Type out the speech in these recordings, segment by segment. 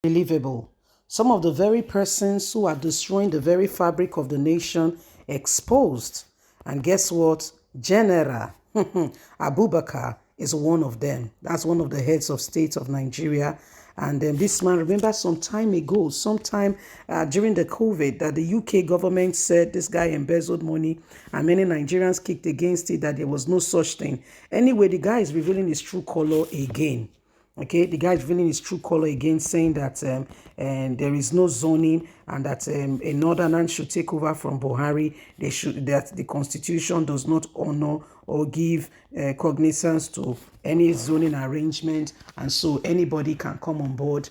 Unbelievable. Some of the very persons who are destroying the very fabric of the nation exposed. And guess what? General Abubakar is one of them. That's one of the heads of state of Nigeria. And this man, remember some time ago, sometime during the COVID, that the UK government said this guy embezzled money and many Nigerians kicked against it, that there was no such thing. Anyway, the guy is revealing his true color again. Okay, the guy is revealing his true color again, saying that and there is no zoning and that a northerner should take over from Buhari. That the constitution does not honor or give cognizance to any zoning arrangement, and so anybody can come on board,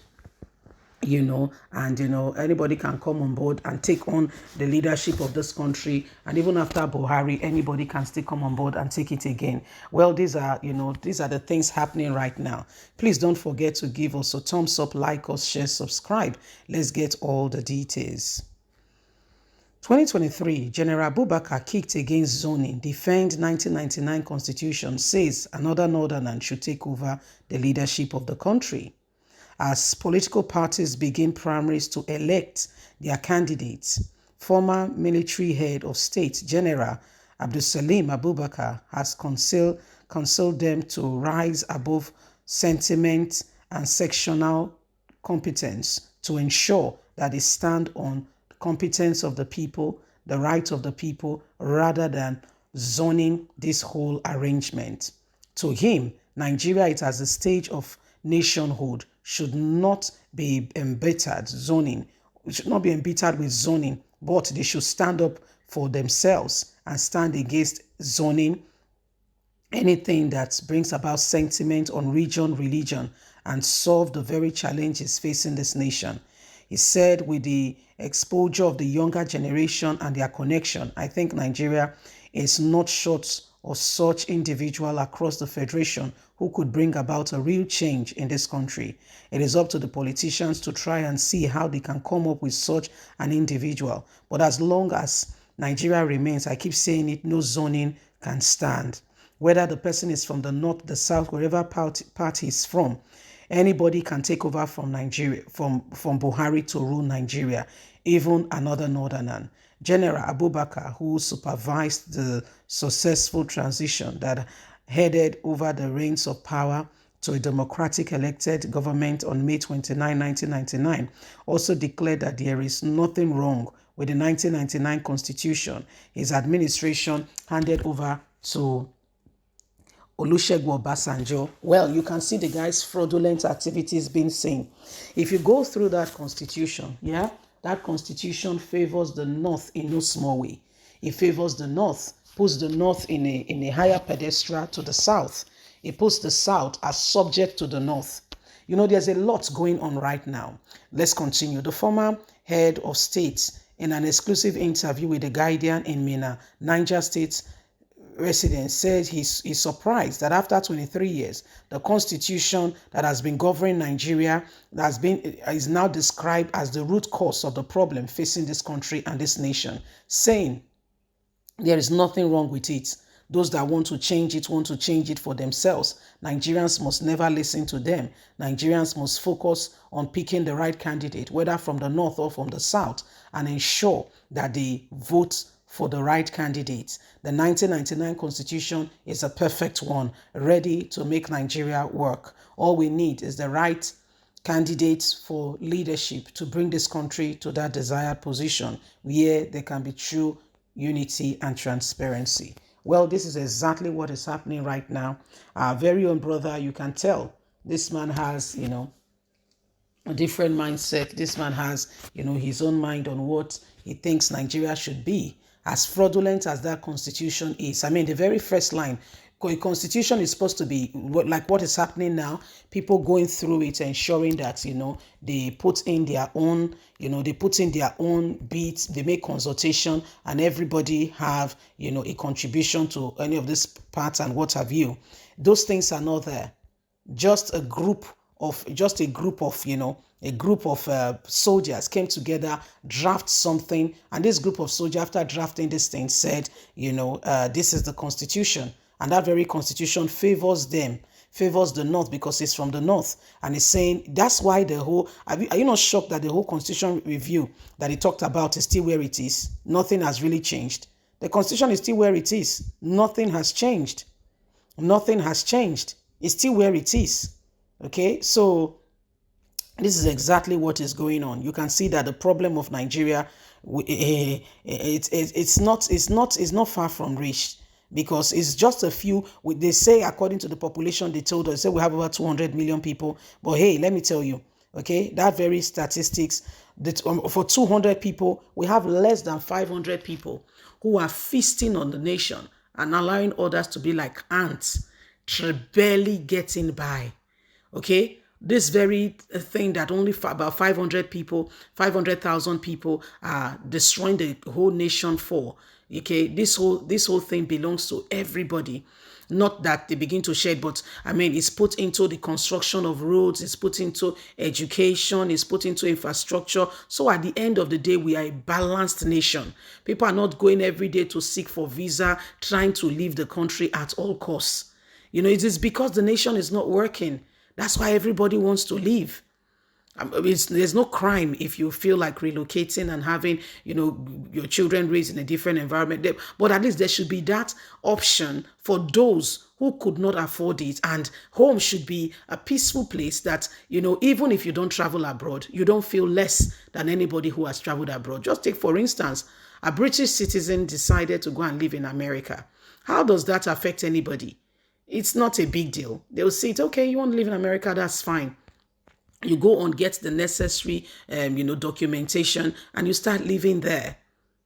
anybody can come on board and take on the leadership of this country. And even after Buhari, anybody can still come on board and take it again. Well, these are the things happening right now. Please don't forget to give us a thumbs up, like us, share, subscribe. Let's get all the details. 2023, General Abubakar kicked against zoning, defend 1999 constitution, says another northerner should take over the leadership of the country. As political parties begin primaries to elect their candidates, former military head of state, General Abdulsalami Abubakar, has counseled them to rise above sentiment and sectional competence to ensure that they stand on the competence of the people, the rights of the people, rather than zoning this whole arrangement. To him, Nigeria is at the stage of nationhood, should not be embittered with zoning, but they should stand up for themselves and stand against zoning, anything that brings about sentiment on region, religion, and solve the very challenges facing this nation. He said, with the exposure of the younger generation and their connection, I think Nigeria is not short of such individual across the federation who could bring about a real change in this country. It is up to the politicians to try and see how they can come up with such an individual. But as long as Nigeria remains, I keep saying it, no zoning can stand. Whether the person is from the north, the south, wherever party is from, anybody can take over from Nigeria, from Buhari to rule Nigeria, even another northerner. General Abubakar, who supervised the successful transition that headed over the reins of power to a democratic elected government on May 29, 1999, also declared that there is nothing wrong with the 1999 constitution his administration handed over to Olusegun Obasanjo. Well, you can see the guy's fraudulent activities being seen. If you go through that constitution, that constitution favors the north in no small way. It favors the north, puts the north in a higher pedestal to the south. It puts the south as subject to the north. There's a lot going on right now. Let's continue. The former head of state, in an exclusive interview with The Guardian in Minna, Niger State resident, said he's surprised that after 23 years, the constitution that has been governing Nigeria is now described as the root cause of the problem facing this country and this nation, saying there is nothing wrong with it. Those that want to change it for themselves. Nigerians must never listen to them. Nigerians must focus on picking the right candidate, whether from the north or from the south, and ensure that they vote for the right candidate. The 1999 constitution is a perfect one, ready to make Nigeria work. All we need is the right candidates for leadership to bring this country to that desired position where there can be true unity and transparency. Well, this is exactly what is happening right now. Our very own brother, you can tell this man has, a different mindset. This man has, his own mind on what he thinks Nigeria should be. As fraudulent as that constitution is, the very first line, a constitution is supposed to be like what is happening now, people going through it, ensuring that, they put in their own, beats, they make consultation, and everybody have, a contribution to any of these parts and what have you. Those things are not there. Just a group of soldiers came together, draft something, and this group of soldiers, after drafting this thing, said, this is the constitution, and that very constitution favors them, favors the North because it's from the North. And it's saying that's why the whole, are you not shocked that the whole constitution review that he talked about is still where it is? Nothing has really changed. The constitution is still where it is. Nothing has changed. Nothing has changed. It's still where it is. Okay, so this is exactly what is going on. You can see that the problem of Nigeria, it's not far from reached, because it's just a few. They say according to the population, they told us, say we have over 200 million people. But hey, let me tell you, okay, that very statistics, that for 200 people, we have less than 500 people who are feasting on the nation and allowing others to be like ants, barely getting by. Okay, this very thing that only about 500 people, 500,000 people are destroying the whole nation for. Okay, this whole thing belongs to everybody. Not that they begin to share, but I mean, it's put into the construction of roads, it's put into education, it's put into infrastructure. So at the end of the day, we are a balanced nation. People are not going every day to seek for visa, trying to leave the country at all costs. You know, it is because the nation is not working. That's why everybody wants to leave. There's no crime if you feel like relocating and having, your children raised in a different environment. But at least there should be that option for those who could not afford it. And home should be a peaceful place that, even if you don't travel abroad, you don't feel less than anybody who has traveled abroad. Just take, for instance, a British citizen decided to go and live in America. How does that affect anybody? It's not a big deal. They'll say, okay, you want to live in America, that's fine. You go on, get the necessary, documentation, and you start living there.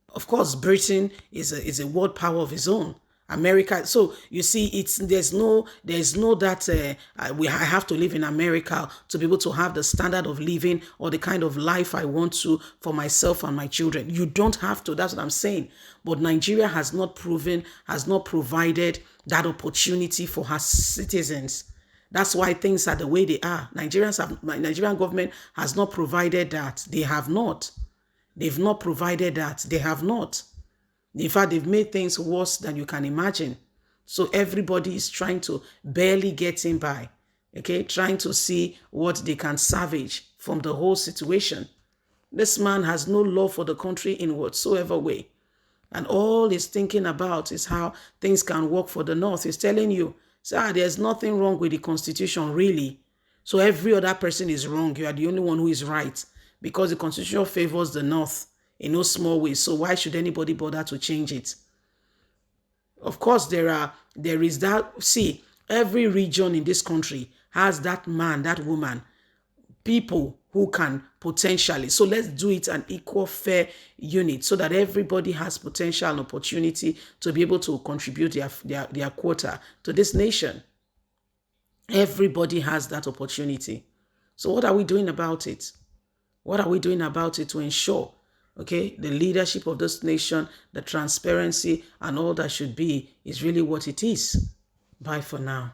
Of course, Britain is a world power of its own. America, so you see, there's no that I have to live in America to be able to have the standard of living or the kind of life I want to for myself and my children. You don't have to. That's what I'm saying. But Nigeria has not provided that opportunity for her citizens. That's why things are the way they are. Nigerian government has not provided that. They have not. They've not provided that. They have not. In fact, they've made things worse than you can imagine. So everybody is trying to barely get in by. Okay, trying to see what they can salvage from the whole situation. This man has no love for the country in whatsoever way. And all he's thinking about is how things can work for the North. He's telling you, sir, there's nothing wrong with the Constitution, really. So every other person is wrong. You are the only one who is right, because the Constitution favors the North in no small way. So why should anybody bother to change it? Of course, there is that. See, every region in this country has that man, that woman, people who can potentially. So let's do it an equal, fair unit so that everybody has potential and opportunity to be able to contribute their quota to this nation. Everybody has that opportunity. So what are we doing about it? What are we doing about it to ensure, okay, the leadership of this nation, the transparency and all that should be is really what it is? Bye for now.